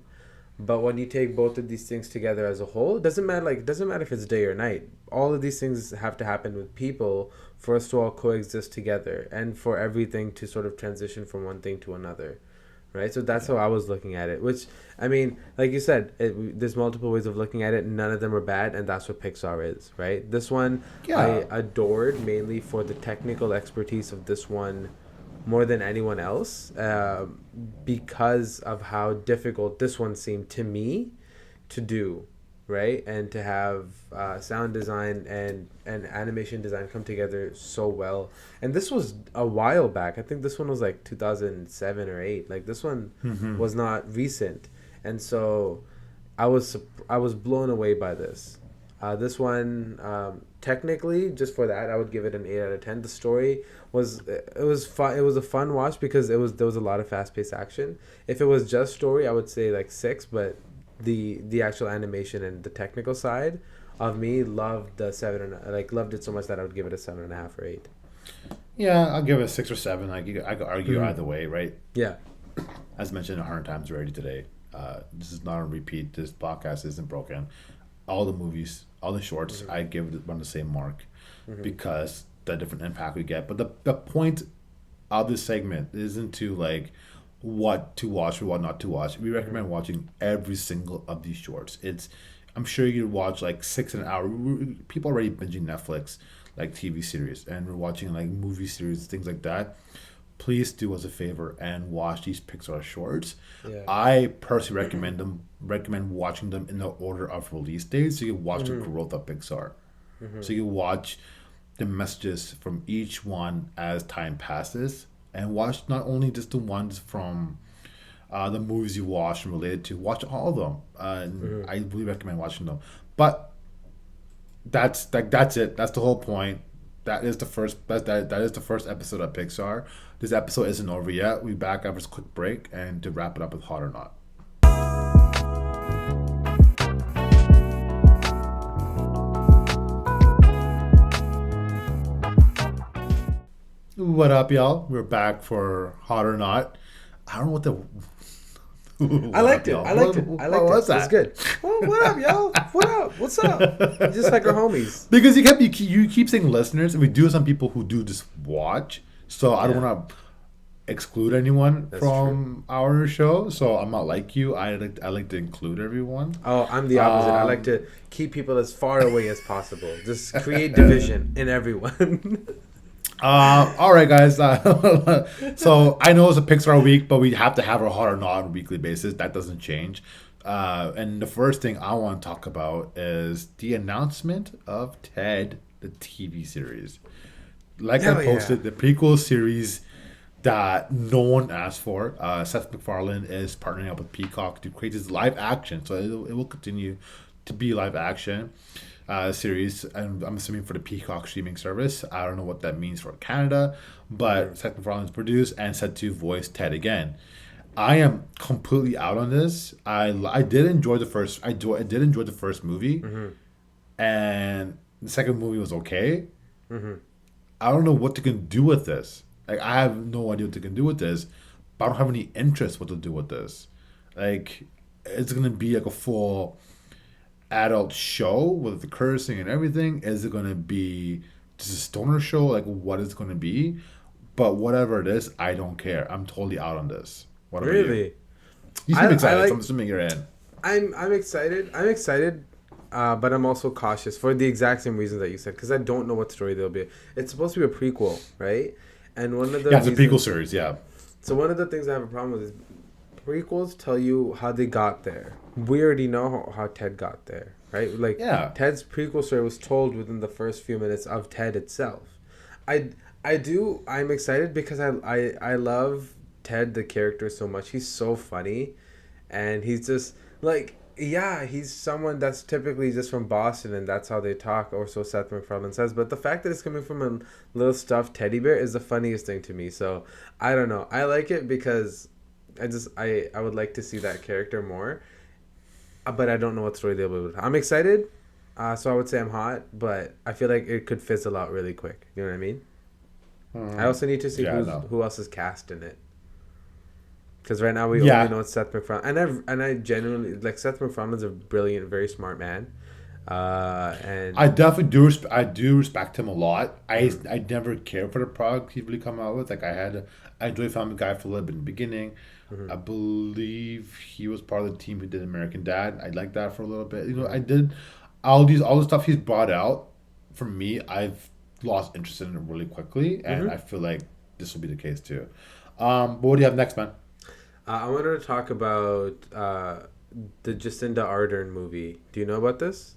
But when you take both of these things together as a whole, it doesn't matter. Like, it doesn't matter if it's day or night. All of these things have to happen with people for us to all coexist together, and for everything to sort of transition from one thing to another, right? So that's how I was looking at it. Which, I mean, like you said, there's multiple ways of looking at it. None of them are bad, and that's what Pixar is, right? This one I adored mainly for the technical expertise of this one more than anyone else, because of how difficult this one seemed to me to do, right? And to have sound design and animation design come together so well. And this was a while back. I think this one was like 2007 or 8. Like, this one was not recent. And so I was blown away by this. This one, technically, just for that, I would give it an 8 out of 10. The story was fun. It was a fun watch because there was a lot of fast paced action. If it was just story, I would say like 6. But the actual animation and the technical side of me loved the 7 and loved it so much that I would give it a 7.5 or 8. Yeah, I'll give it a 6 or 7. I could argue either way, right? Yeah. As mentioned 100 times already today, this is not a repeat. This podcast isn't broken. All the movies, all the shorts, I give it on the same mark because the different impact we get. But the point of this segment isn't to like what to watch or what not to watch. We recommend watching every single of these shorts. I'm sure you watch like 6 an hour. People already binging Netflix like TV series, and we're watching like movie series, things like that. Please do us a favor and watch these Pixar shorts. Yeah. I personally recommend watching them in the order of release dates, so you watch the growth of Pixar. So you watch the messages from each one as time passes, and watch not only just the ones from the movies you watch and related to. Watch all of them. And I really recommend watching them. But that's it. That's the whole point. That is the first. That is the first episode of Pixar. This episode isn't over yet. We'll be back after a quick break and to wrap it up with Hot or Not. What up, y'all? We're back for Hot or Not. I don't know what the. I liked it. I liked it. What was that? It's good. Well, what up, y'all? What up? What's up? Just like our homies. Because you keep saying listeners, and we do have some people who do just watch. So I don't want to exclude anyone from our show. So I'm not like you. I like to include everyone. Oh, I'm the opposite. I like to keep people as far away as possible. Just create division in everyone. All right, guys. So I know it's a Pixar week, but we have to have our hard or not on a weekly basis. That doesn't change. And the first thing I want to talk about is the announcement of Ted, the TV series. Like I Hell yeah. posted, the prequel series that no one asked for. Seth MacFarlane is partnering up with Peacock to create this live action, so it will continue to be live action series. And I'm assuming for the Peacock streaming service. I don't know what that means for Canada, but Seth MacFarlane is produced and set to voice Ted again. I am completely out on this. I did enjoy the first. I did enjoy the first movie, and the second movie was okay. I don't know what they can do with this. Like I have no idea what they can do with this, but I don't have any interest what to do with this. Like it's gonna be like a full adult show with the cursing and everything. Is it gonna be just a stoner show? Like what is it gonna be? But whatever it is, I don't care. I'm totally out on this. What about you? Really? You seem I excited, so I'm like. assuming you're in. I'm excited. I'm excited, but I'm also cautious for the exact same reasons that you said because I don't know what story there'll be. It's supposed to be a prequel, right? And one of the Yeah, it's a prequel reasons, series. Yeah. so one of the things I have a problem with is prequels tell you how they got there. We already know how Ted got there, right? Like Yeah. Ted's prequel story was told within the first few minutes of Ted itself. I I do. I'm excited because I love Ted the character so much. He's so funny, and he's just like yeah, he's someone that's typically just from Boston, and that's how they talk, or so Seth MacFarlane says. But the fact that it's coming from a little stuffed teddy bear is the funniest thing to me. So I don't know. I like it because I would like to see that character more, but I don't know what story they'll be able to. I'm excited, so I would say I'm hot, but I feel like it could fizzle out really quick. You know what I mean? I also need to see Yeah. No. who else is cast in it. Because right now we only Yeah. know it's Seth MacFarlane, and I genuinely like Seth MacFarlane's a brilliant, very smart man, and I definitely do. I do respect him a lot. I never cared for the product he really come out with. Like I enjoyed Family Guy for a little bit in the beginning. I believe he was part of the team who did American Dad. I liked that for a little bit. I did all the stuff he's brought out. For me, I've lost interest in it really quickly, and I feel like this will be the case too. But what do you have next, man? I wanted to talk about the Jacinda Ardern movie. Do you know about this?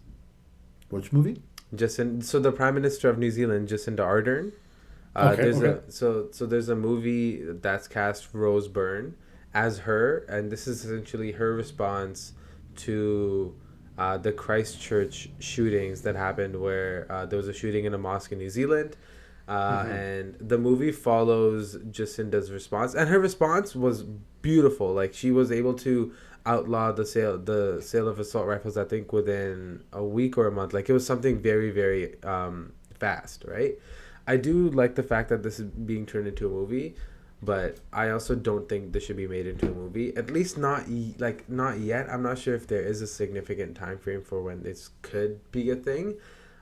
Which movie? So the Prime Minister of New Zealand, Jacinda Ardern. Okay. There's Okay. so there's a movie that's cast Rose Byrne as her, and this is essentially her response to the Christchurch shootings that happened, where there was a shooting in a mosque in New Zealand, and the movie follows Jacinda's response, and her response was beautiful. Like she was able to outlaw the sale of assault rifles. I think within a week or a month. Like it was something very very fast, right? I do like the fact that this is being turned into a movie, but I also don't think this should be made into a movie. At least not yet. I'm not sure if there is a significant time frame for when this could be a thing.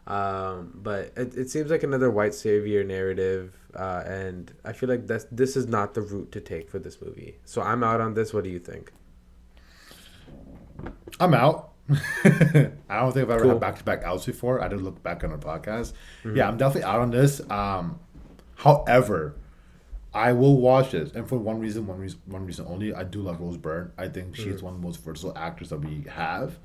But it seems like another white savior narrative, and I feel like this is not the route to take for this movie. So I'm out on this. What do you think? I'm out. I don't think I've ever had Cool. back to back outs before. I did look back on our podcast. Yeah, I'm definitely out on this. However, I will watch this, and for one reason only. I do love Rose Byrne. I think she's one of the most versatile actors that we have.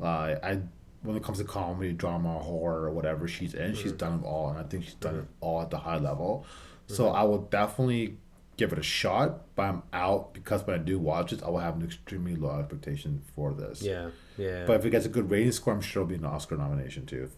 I when it comes to comedy, drama, horror, or whatever she's in, she's done it all, and I think she's done it all at the high level. So I will definitely give it a shot, but I'm out because when I do watch it, I will have an extremely low expectation for this. Yeah, yeah. But if it gets a good rating score, I'm sure it'll be an Oscar nomination too.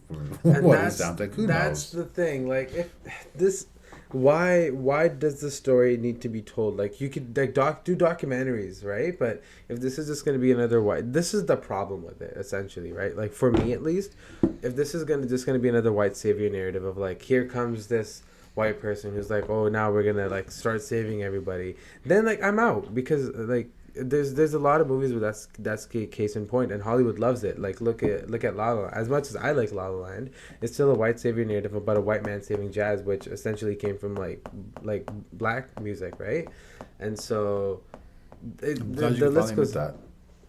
For And what it sounds like, who that's knows? the thing. Like if this, why does the story need to be told? Like you could like do documentaries, right? But if this is just gonna be another white, this is the problem with it essentially, right? Like for me at least, if this is gonna be another white savior narrative of like here comes this white person who's like, oh, now we're gonna like start saving everybody, then like I'm out because like there's a lot of movies where that's case in point, and Hollywood loves it. Like look at La La Land. As much as I like La La Land, it's still a white savior narrative about a white man saving jazz, which essentially came from like black music, right? And so I'm glad you the can list finally admit goes. that.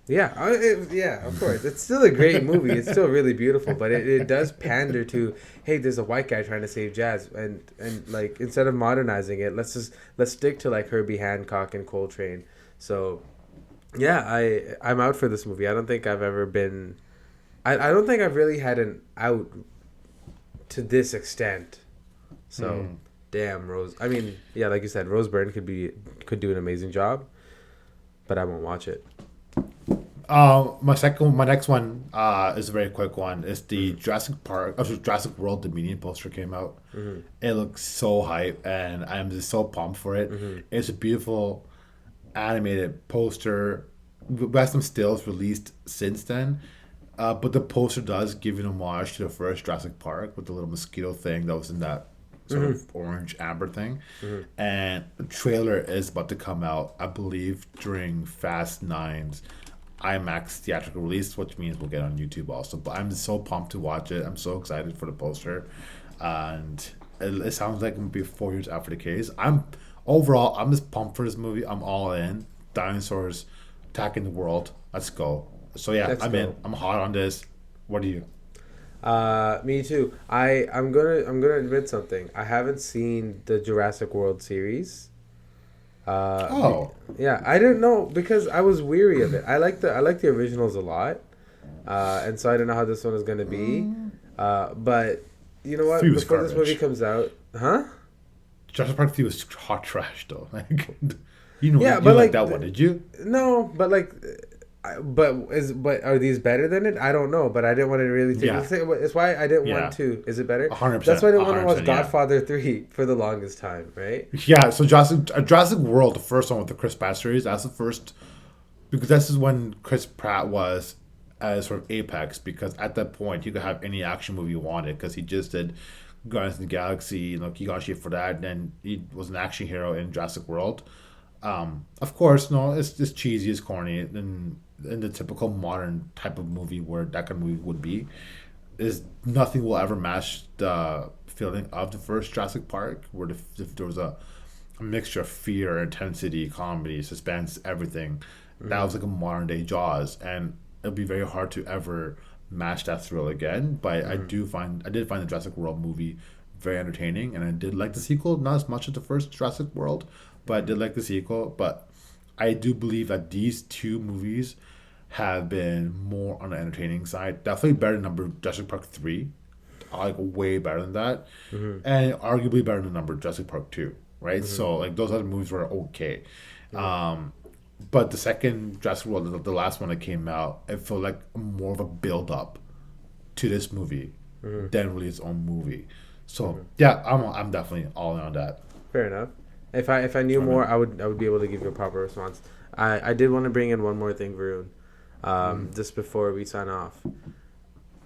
Yeah, yeah, of course. It's still a great movie. It's still really beautiful, but it does pander to, hey, there's a white guy trying to save jazz, and like instead of modernizing it, let's stick to like Herbie Hancock and Coltrane. So yeah, I'm out for this movie. I don't think I've ever been. I don't think I've really had an out to this extent. So damn, Rose. I mean, yeah, like you said, Rose Byrne could do an amazing job, but I won't watch it. My next one is a very quick one. It's the Jurassic World Dominion poster came out. It looks so hype, and I'm just so pumped for it. It's a beautiful animated poster. We have some stills released since then, but the poster does give an homage to the first Jurassic Park with the little mosquito thing that was in that sort of orange amber thing. And the trailer is about to come out, I believe, during Fast Nine's IMAX theatrical release, which means we'll get on YouTube also. But I'm so pumped to watch it. I'm so excited for the poster, and it sounds like it'll be 4 years after the case. I'm just pumped for this movie. I'm all in. Dinosaurs attacking the world. Let's go. So yeah, I'm in. I'm hot on this. What are you? Me too. I'm gonna admit something. I haven't seen the Jurassic World series. Yeah, I didn't know because I was weary of it. I like the originals a lot, and so I don't know how this one is gonna be. But you know what? Before this movie comes out, huh? Jurassic Park 3 was hot trash though. Like, you know, Yeah, you but like like that one, did you? no, but like. But are these better than it? I don't know, but I didn't want to really take it's why I didn't want to. Is it better? 100%. That's why I didn't want to watch Godfather 3 for the longest time, right? Yeah, so Jurassic World, the first one with the Chris Pratt series, that's the first, because this is when Chris Pratt was at sort of apex, because at that point you could have any action movie you wanted, because he just did Guardians of the Galaxy, you know, he got shit for that, and then he was an action hero in Jurassic World. Of course, no, it's just cheesy, it's corny, and in the typical modern type of movie where that kind of movie would be, is nothing will ever match the feeling of the first Jurassic Park, where if there was a mixture of fear, intensity, comedy, suspense, everything. That was like a modern day Jaws, and it'd be very hard to ever match that thrill again. But I did find the Jurassic World movie very entertaining, and I did like the sequel, not as much as the first Jurassic World, but I did like the sequel. But I do believe that these two movies have been more on the entertaining side. Definitely better than number Jurassic Park 3. Like way better than that. And arguably better than number Jurassic Park 2. Right? So like those other movies were okay. But the second Jurassic World, the last one that came out, it felt like more of a build up to this movie than really its own movie. So yeah, I'm definitely all in on that. Fair enough. If I knew more, I would be able to give you a proper response. I did want to bring in one more thing, Varun, just before we sign off.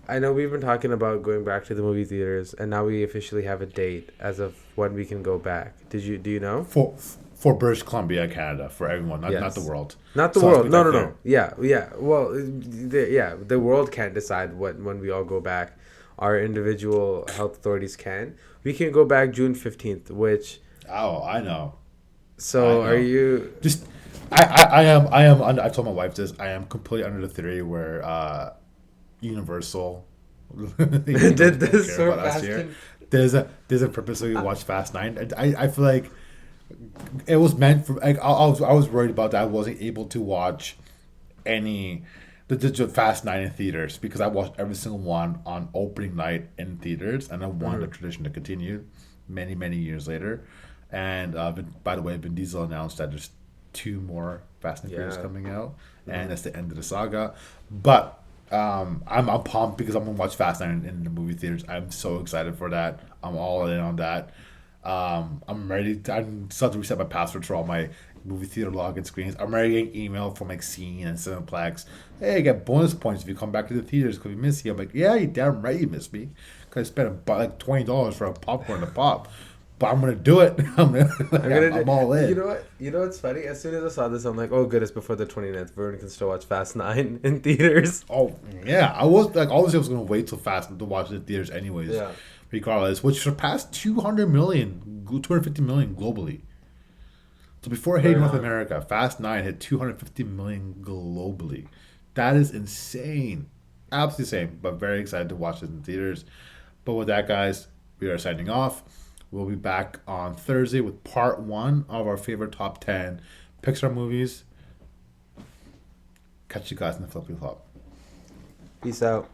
I know we've been talking about going back to the movie theaters, and now we officially have a date as of when we can go back. Do you know? For British Columbia, Canada, for everyone, not the world. Not the world. No. Yeah. Well, the world can't decide when we all go back. Our individual health authorities can. We can go back June 15th, which. Oh, I know. So are you just? I am. I told my wife this. I am completely under the theory where Universal did this for Fast and there's a purpose we watch Fast 9. I feel like it was meant for. Like, I was worried about that. I wasn't able to watch any the Fast 9 in theaters because I watched every single one on opening night in theaters, and I wanted the tradition to continue many years later. And by the way, Vin Diesel announced that there's 2 more Fast and Furious coming out, and that's the end of the saga. But I'm pumped because I'm gonna watch Fast 9 in the movie theaters. I'm so excited for that. I'm all in on that. I'm ready. I'm still have to reset my passwords for all my movie theater login screens. I'm already getting email from like Scene and Cineplex. Hey, you get bonus points if you come back to the theaters because we miss you. I'm like, yeah, you damn right you miss me because I spent like $20 for a popcorn to pop. But I'm gonna do it. I'm all in. You know what's funny? As soon as I saw this, I'm like, oh goodness! Before the 29th, Vern can still watch Fast 9 in theaters. Oh yeah, I was like, obviously I was gonna wait till Fast to watch it in theaters anyways. Yeah. Regardless, which surpassed 250 million globally. So before it hit North America, Fast 9 hit 250 million globally. That is insane. Absolutely insane, but very excited to watch it in theaters. But with that, guys, we are signing off. We'll be back on Thursday with part one of our favorite top 10 Pixar movies. Catch you guys in the Flippy Flop. Peace out.